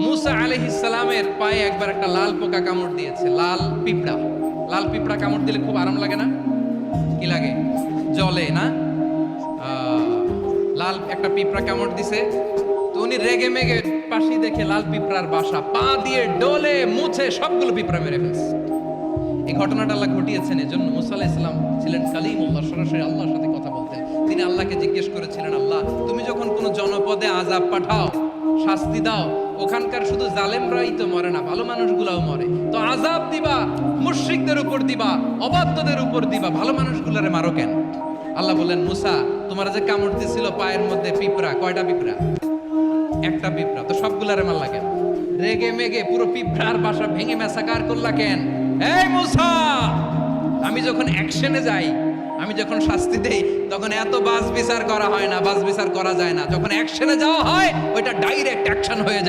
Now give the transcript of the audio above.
মুসা আলাইহিস সালামের পায়ে একবার একটা লাল পোকা কামড় দিয়েছে, লাল পিঁপড়া। লাল পিঁপড়া কামড় দিলে খুব আরাম লাগে না? কি লাগে? জ্বলে না? লাল একটা পিঁপড়া কামড় দিছে, তো উনি রেগে মেগে পাশি দেখে লাল পিঁপড়ার বাসা, পা দিয়ে ডলে মুছে সবগুলো পিঁপড়া মেরে ফেলছে। এই ঘটনাটা আল্লাহ ঘটিয়েছেন, এজন্য মুসা আলাইহিস সালাম ছিলেন কালিমুল্লাহ, সরাসরি আল্লাহর সাথে কথা বলতেন। তিনি আল্লাহকে জিজ্ঞেস করেছিলেন, আল্লাহ তুমি যখন কোনো জনপদে আযাব পাঠাও, শাস্তি দাও, ওখানকার শুধু জালেমরাই তো মরে না, ভালো মানুষগুলাও মরে, তো আযাব দিবা মুশরিকদের উপর দিবা, অবাধ্যদের উপর দিবা, ভালো মানুষগুলারে মারো কেন? আল্লাহ বললেন, মুসা তোমার যে কামড় দিছিল পায়ের মধ্যে পিঁপড়া, কয়টা পিঁপড়া? একটা পিঁপড়া, তো সবগুলারে মারলা কেন? রেগে মেগে পুরো পিঁপড়ার বাসা ভেঙে মেসাকার করলা কেন? এই মুসা, আমি যখন অ্যাকশনে যাই, আমি যখন শাস্তি দেই, তখন এত বাস বিচার করা হয় না, বাস বিচার করা যায় না। যখন অ্যাকশনে যাওয়া হয়, ওইটা ডাইরেক্ট অ্যাকশন হয়ে যায়।